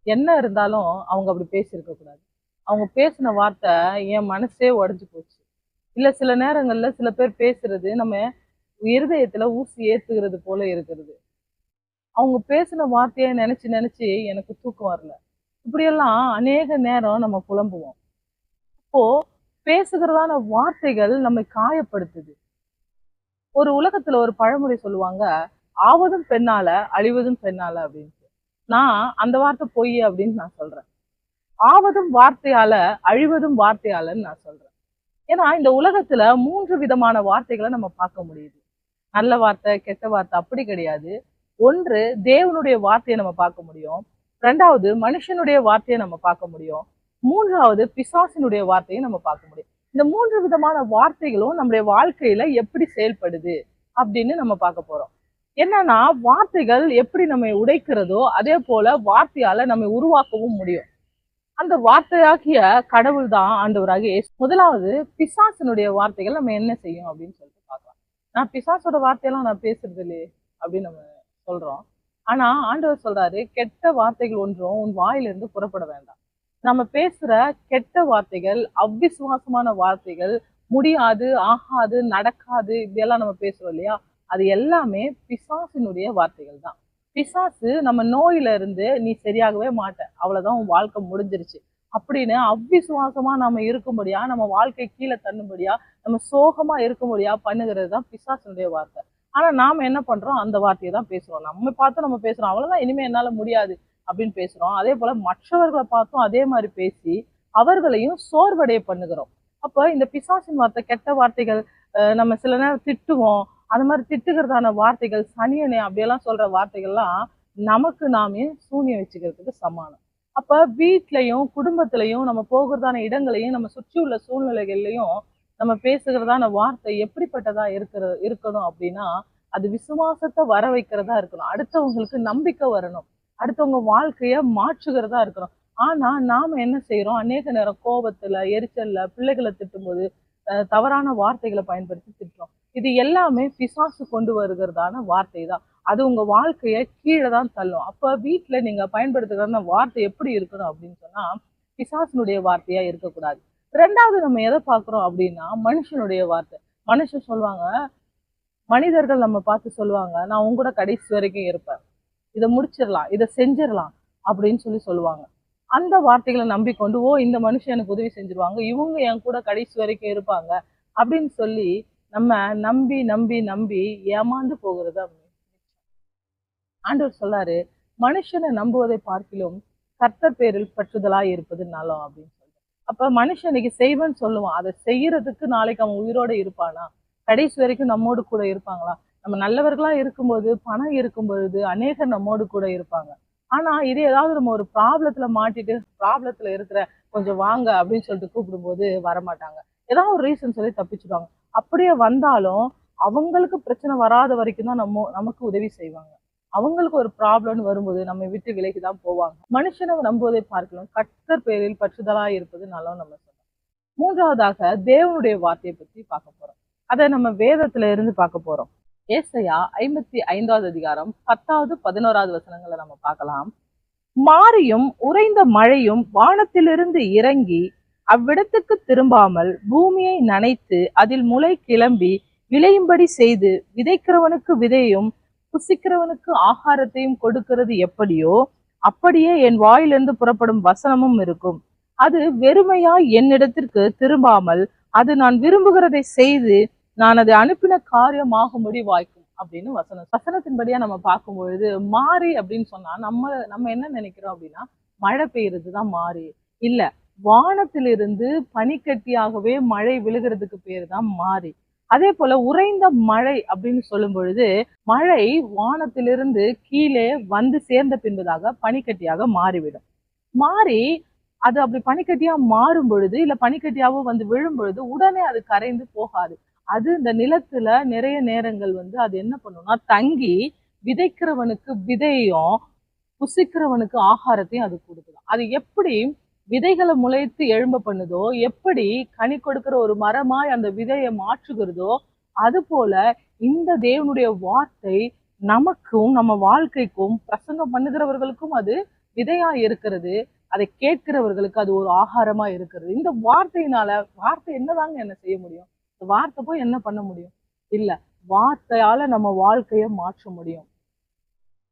என்ன இருந்தாலும் அவங்க அப்படி பேசியிருக்க கூடாது. அவங்க பேசின வார்த்தை என் மனசே உடைஞ்சு போச்சு. இல்ல சில நேரங்கள்ல சில பேர் பேசுறது நம்ம இருதயத்துல ஊசி ஏத்துகிறது போல இருக்கிறது. அவங்க பேசின வார்த்தையை நினைச்சு நினைச்சு எனக்கு தூக்கம் வரல. இப்படியெல்லாம் அநேக நேரம் நம்ம புலம்புவோம். அப்போ பேசுகிறதான வார்த்தைகள் நம்மை காயப்படுத்துது. ஒரு உலகத்துல ஒரு பழமொழி சொல்லுவாங்க, ஆவதும் பெண்ணால அழிவதும் பெண்ணால அப்படின்னு. நான் அந்த வார்த்தை பொய் அப்படின்னு நான் சொல்றேன். ஆவதும் வார்த்தையால அழிவதும் வார்த்தையாலன்னு நான் சொல்றேன். ஏன்னா இந்த உலகத்துல 3 விதமான வார்த்தைகளை நம்ம பார்க்க முடியுது. நல்ல வார்த்தை, கெட்ட வார்த்தை அப்படி கிடையாது. ஒன்று தேவனுடைய வார்த்தையை நம்ம பார்க்க முடியும். 2வது மனுஷனுடைய வார்த்தையை நம்ம பார்க்க முடியும். 3வது பிசாசினுடைய வார்த்தையை நம்ம பார்க்க முடியும். இந்த 3 விதமான வார்த்தைகளும் நம்முடைய வாழ்க்கையில எப்படி செயல்படுது அப்படின்னு நம்ம பார்க்க போறோம். என்னன்னா வார்த்தைகள் எப்படி நம்மை உடைக்கிறதோ அதே போல வார்த்தையால நம்மை உருவாக்கவும் முடியும். அந்த வார்த்தையாகிய கடவுள் தான் ஆண்டவராகிய இயேசு. முதலாவது பிசாசினுடைய வார்த்தைகள் நம்ம என்ன செய்யும் அப்படின்னு சொல்லிட்டு பார்க்கலாம். நான் பிசாசோட வார்த்தையெல்லாம் நான் பேசுறது இல்லையே அப்படின்னு நம்ம சொல்றோம். ஆனா ஆண்டவர் சொல்றாரு, கெட்ட வார்த்தைகள் ஒன்றும் உன் வாயிலிருந்து புறப்பட வேண்டாம். நம்ம பேசுற கெட்ட வார்த்தைகள், அவ்விசுவாசமான வார்த்தைகள், முடியாது, ஆகாது, நடக்காது, இப்படியெல்லாம் நம்ம பேசுறோம் இல்லையா, அது எல்லாமே பிசாசினுடைய வார்த்தைகள் தான். பிசாசு நம்ம நோயில இருந்து நீ சரியாகவே மாட்ட, அவ்வளவுதான் உன் வாழ்க்கை முடிஞ்சிருச்சு அப்படின்னு அவ்விசுவாசமா நம்ம இருக்கும்படியா, நம்ம வாழ்க்கை கீழே தள்ளும்படியா, நம்ம சோகமா இருக்கும்படியா பண்ணுகிறது தான் பிசாசினுடைய வார்த்தை. ஆனா நாம என்ன பண்றோம், அந்த வார்த்தையை தான் பேசுறோம். நம்ம பார்த்து நம்ம பேசுறோம், அவ்வளவுதான் இனிமே என்னால முடியாது அப்படின்னு பேசுறோம். அதே போல மற்றவர்களை பார்த்தும் அதே மாதிரி பேசி அவர்களையும் சோர்வடைய பண்ணுகிறோம். அப்ப இந்த பிசாசின் வார்த்தை, கெட்ட வார்த்தைகள், நம்ம சில நேரம் திட்டுவோம். அந்த மாதிரி திட்டுகிறதான வார்த்தைகள், சனியனே அப்படியெல்லாம் சொல்ற வார்த்தைகள்லாம் நமக்கு நாமே சூனியம் வச்சுக்கிறதுக்கு சமானம். அப்ப வீட்லயும் குடும்பத்திலையும் நம்ம போகிறதான இடங்களையும் நம்ம சுற்றி உள்ள சூழ்நிலைகள்லையும் நம்ம பேசுகிறதான வார்த்தை எப்படிப்பட்டதா இருக்கணும் அப்படின்னா, அது விசுவாசத்தை வர வைக்கிறதா இருக்கணும். அடுத்தவங்களுக்கு நம்பிக்கை வரணும். அடுத்தவங்க வாழ்க்கைய மாற்றுகிறதா இருக்கணும். ஆனா நாம என்ன செய்யறோம், அநேக நேரம் கோபத்துல, எரிச்சல்ல பிள்ளைகளை திட்டும்போது தவறான வார்த்தைகளை பயன்படுத்தி திட்டுறோம். இது எல்லாமே பிசாசு கொண்டு வருகிறதான வார்த்தை தான். அது உங்க வாழ்க்கைய கீழே தான் தள்ளும். அப்ப வீட்டுல நீங்க பயன்படுத்துகிற வார்த்தை எப்படி இருக்கணும் அப்படின்னு சொன்னா, பிசாசினுடைய வார்த்தையா இருக்கக்கூடாது. 2வது நம்ம எதை பார்க்கிறோம் அப்படின்னா, மனுஷனுடைய வார்த்தை. மனுஷன் சொல்லுவாங்க, மனிதர்கள் நம்ம பார்த்து சொல்லுவாங்க, நான் உங்க கூட கடைசி வரைக்கும் இருப்பேன், இதை முடிச்சிடலாம், இதை செஞ்சிடலாம் அப்படின்னு சொல்லுவாங்க. அந்த வார்த்தைகளை நம்பிக்கொண்டு, ஓ இந்த மனுஷன் எனக்கு உதவி செஞ்சிருவாங்க, இவங்க என் கூட கடைசி வரைக்கும் இருப்பாங்க அப்படின்னு சொல்லி நம்ம நம்பி நம்பி நம்பி ஏமாந்து போகிறது. ஆண்டவர் சொல்லாரு, மனுஷனை நம்புவதை பார்க்கிலும் கர்த்தர் பேரில் பற்றுதலாய் இருப்பது நலம் அப்படின்னு சொல்றாரு. அப்ப மனுஷன் இன்னைக்கு செய்வேன்னு சொல்லுவான், அதை செய்யறதுக்கு நாளைக்கு அவன் உயிரோட இருப்பானா? கடைசி வரைக்கும் நம்மோடு கூட இருப்பாங்களா? நம்ம நல்லவர்களா இருக்கும்போது, பணம் இருக்கும் பொழுது அநேகர் நம்மோடு கூட இருப்பாங்க. ஆனா இது ஏதாவது நம்ம ஒரு ப்ராப்ளத்துல மாட்டிட்டு, ப்ராப்ளத்துல இருக்கிற கொஞ்சம் வாங்க அப்படின்னு சொல்லிட்டு கூப்பிடும்போது வரமாட்டாங்க. ஏதாவது ஒரு ரீசன் சொல்லி தப்பிச்சுடுவாங்க. அப்படியே வந்தாலும் அவங்களுக்கு பிரச்சனை வராத வரைக்கும் தான் நமக்கு உதவி செய்வாங்க. அவங்களுக்கு ஒரு ப்ராப்ளம்னு வரும்போது நம்ம விட்டு விலகிதான் போவாங்க. மனுஷனை நம்புவதை பார்க்கலாம் கர்த்தர் பேரில் பற்றுதலா இருப்பது நல்லா நம்ம சொல்லலாம். 3வதாக தேவனுடைய வார்த்தையை பத்தி பார்க்க போறோம். அதை நம்ம வேதத்துல இருந்து பார்க்க போறோம். ஏசாயா 55வது அதிகாரம் 10வது 11வது வசனங்களை நம்ம பார்க்கலாம். மாரியும் உறைந்த மழையும் வானத்திலிருந்து இறங்கி அவ்விடத்துக்கு திரும்பாமல் பூமியை நனைத்து அதில் முளை கிளம்பி விளையும்படி செய்து விதைக்கிறவனுக்கு விதையும் புசிக்கிறவனுக்கு ஆகாரத்தையும் கொடுக்கிறது எப்படியோ அப்படியே என் வாயிலிருந்து புறப்படும் வசனமும் இருக்கும். அது வெறுமையா என்னிடத்திற்கு திரும்பாமல் அது நான் விரும்புகிறதை செய்து நான் அதை அனுப்பின காரியமாகும்படி வாய்க்கும் அப்படின்னு வசனத்தின்படியா நம்ம பார்க்கும் பொழுது, மாறி அப்படின்னு சொன்னா நம்ம என்ன நினைக்கிறோம் அப்படின்னா, மழை பெய்யறதுதான் மாறி. இல்ல, வானத்திலிருந்து பனிக்கட்டியாகவே மழை விழுகிறதுக்கு பேரு தான் மாறி. அதே போல உறைந்த மழை அப்படின்னு சொல்லும் பொழுது, மழை வானத்திலிருந்து கீழே வந்து சேர்ந்த பின்பதாக பனிக்கட்டியாக மாறிவிடும். மாறி அது அப்படி பனிக்கட்டியா மாறும் பொழுது, இல்ல பனிக்கட்டியாவும் வந்து விழும் பொழுது உடனே அது கரைந்து போகாது. அது இந்த நிலத்துல நிறைய நேரங்கள் வந்து அது என்ன பண்ணும்னா தங்கி விதைக்கிறவனுக்கு விதையும் புசிக்கிறவனுக்கு ஆகாரத்தையும் அது கொடுக்குது. அது எப்படி விதைகளை முளைத்து எழும்ப பண்ணுதோ, எப்படி கனி கொடுக்கிற ஒரு மரமாய் அந்த விதையை மாற்றுகிறதோ, அது போல இந்த தேவனுடைய வார்த்தை நமக்கும் நம்ம வாழ்க்கைக்கும் பிரசங்கம் பண்ணுகிறவர்களுக்கும் அது விதையா இருக்கிறது, அதை கேட்கிறவர்களுக்கு அது ஒரு ஆகாரமா இருக்கிறது. இந்த வார்த்தையினால வார்த்தை என்னதாங்க என்ன செய்ய முடியும்? இந்த வார்த்தை போய் என்ன பண்ண முடியும்? இல்ல. வார்த்தையால நம்ம வாழ்க்கைய மாற்ற முடியும்.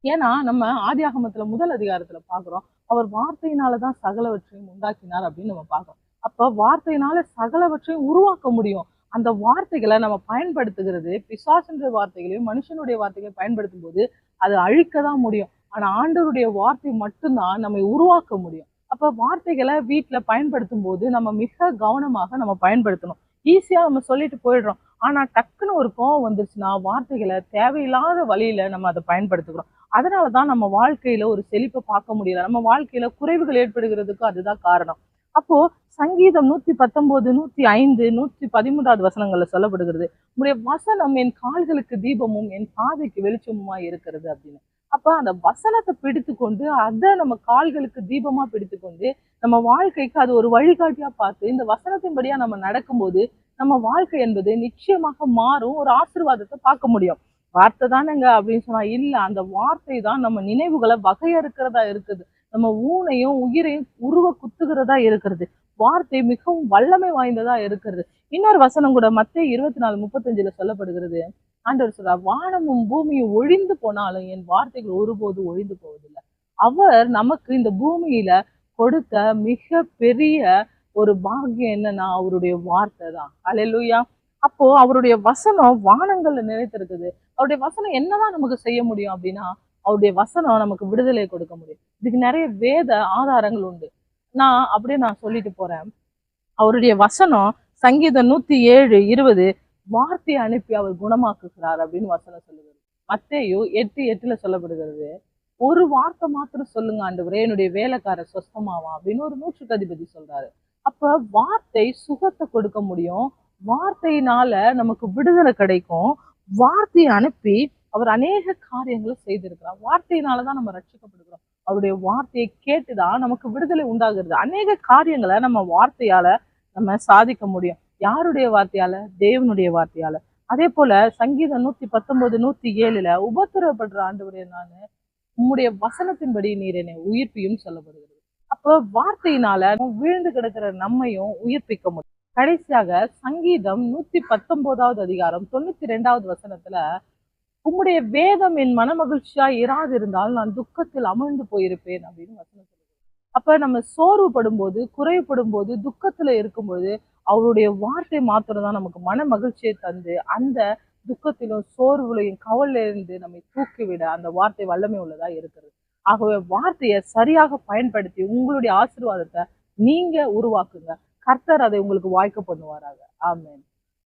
ஏன்னா நம்ம ஆதியாகமத்துல முதல் அதிகாரத்துல பாக்குறோம், அவர் வார்த்தையினாலதான் சகலவற்றையும் உண்டாக்கினார் அப்படின்னு நம்ம பார்க்கிறோம். அப்ப வார்த்தையினால சகலவற்றையும் உருவாக்க முடியும். அந்த வார்த்தைகளை நம்ம பயன்படுத்துகிறது பிசாசுன்ற வார்த்தைகளையும் மனுஷனுடைய வார்த்தைகளையும் பயன்படுத்தும் போது அது அழிக்கதான் முடியும். ஆனா ஆண்டவருடைய வார்த்தை மட்டும்தான் நம்மை உருவாக்க முடியும். அப்ப வார்த்தைகளை வீட்டுல பயன்படுத்தும் போது நம்ம மிக கவனமாக நம்ம பயன்படுத்தணும். ஈஸியா நம்ம சொல்லிட்டு போயிடுறோம். ஆனா டக்குன்னு ஒரு கோவம் வந்துருச்சுன்னா வார்த்தைகளை தேவையில்லாத வழியில நம்ம அதை பயன்படுத்துகிறோம். அதனாலதான் நம்ம வாழ்க்கையில ஒரு செழிப்பை பார்க்க முடியல. நம்ம வாழ்க்கையில குறைவுகள் ஏற்படுகிறதுக்கு அதுதான் காரணம். அப்போ சங்கீதம் 119, 105, 113 வசனங்கள்ல சொல்லப்படுகிறது, உம்முடைய வசனம் என் கால்களுக்கு தீபமும் என் பாதைக்கு வெளிச்சமுமா இருக்கிறது அப்படின்னு. அப்ப அந்த வசனத்தை பிடித்து கொண்டு அதை நம்ம கால்களுக்கு தீபமா பிடித்து கொண்டு நம்ம வாழ்க்கைக்கு அது ஒரு வழிகாட்டியா பார்த்து இந்த வசனத்தின்படியா நம்ம நடக்கும்போது நம்ம வாழ்க்கை என்பது நிச்சயமாக மாறும். ஒரு ஆசீர்வாதத்தை பார்க்க முடியும். வார்த்தை தானேங்க அப்படின்னு சொன்னா இல்ல, அந்த வார்த்தை தான் நம்ம நினைவுகளை வகையறுக்கிறதா இருக்குது. நம்ம ஊனையும் உயிரையும் உருவ குத்துகிறதா இருக்கிறது. வார்த்தை மிகவும் வல்லமை வாய்ந்ததா இருக்கிறது. இன்னொரு வசனம் கூட மத்தேயு 24:35 சொல்லப்படுகிறது. ஆண்டவர் சொல்றார், வானமும் பூமியும் ஒழிந்து போனாலும் என் வார்த்தைகள் ஒருபோதும் ஒழிந்து போவதில்லை. அவர் நமக்கு இந்த பூமியில கொடுத்த மிக பெரிய ஒரு பாக்கியம் என்னன்னா அவருடைய வார்த்தை தான். அல்லேலூயா. அப்போ அவருடைய வசனம் வானங்கள்ல நிலைத்திருக்குது. அவருடைய வசனம் என்னதான் நமக்கு செய்ய முடியும் அப்படின்னா, அவருடைய வசனம் நமக்கு விடுதலை கொடுக்க முடியும். இதுக்கு நிறைய வேத ஆதாரங்கள் உண்டு. நான் சொல்லிட்டு போறேன். அவருடைய வசனம் சங்கீதம் 107:20 வார்த்தையை அனுப்பி அவர் குணமாக்குகிறார் அப்படின்னு வசனம் சொல்லுகிறது. மத்தேயு 8:8 சொல்லப்படுகிறது, ஒரு வார்த்தை மாத்திரம் சொல்லுங்க ஆண்டவரே, என்னுடைய வேலைக்காரர் சொஸ்தமாவான் அப்படின்னு ஒரு நூற்றுக்கு அதிபதி சொல்றாரு. அப்ப வார்த்தை சுகத்தை கொடுக்க முடியும். வார்த்தையினால நமக்கு விடுதலை கிடைக்கும். வார்த்தையை அனுப்பி அவர் அநேக காரியங்களை செய்திருக்கிறார். வார்த்தையினாலதான் நம்ம ரட்சிக்கப்படுகிறோம். அவருடைய வார்த்தையை கேட்டுதான் நமக்கு விடுதலை உண்டாகிறது. அநேக காரியங்களை நம்ம வார்த்தையால நம்ம சாதிக்க முடியும். யாருடைய வார்த்தையால? தேவனுடைய வார்த்தையால. அதே போல சங்கீதம் 119, 107 உபத்திரவப்படுற ஆண்டவரே நானு உம்முடைய வசனத்தின்படி நீர் என்னை உயிர்ப்பியும் சொல்லப்படுகிறது. அப்ப வார்த்தையினால வீழ்ந்து கிடக்கிற நம்மையும் உயிர்ப்பிக்க முடியும். கடைசியாக சங்கீதம் 119 அதிகாரம் 92 வசனத்துல உம்முடைய வேதம் என் மனமகிழ்ச்சியா இராதிருந்தால் நான் துக்கத்தில் அமிழ்ந்து போயிருப்பேன் அப்படின்னு வசனம் சொல்லுது. அப்ப நம்ம சோர்வுபடும் போது, குறைவுபடும் போது, துக்கத்துல இருக்கும்போது அவருடைய வார்த்தை மாத்திரம் தான் நமக்கு மன மகிழ்ச்சியை தந்து அந்த துக்கத்திலும் சோர்வுலையும் கவலையில இருந்து நம்மை தூக்கிவிட அந்த வார்த்தை வல்லமை உள்ளதா இருக்கிறது. ஆகவே வார்த்தையை சரியாக பயன்படுத்தி உங்களுடைய ஆசீர்வாதத்தை நீங்க உருவாக்குங்க. கர்த்தர் அதை உங்களுக்கு வாய்க்க பண்ணுவாராக. ஆமென்.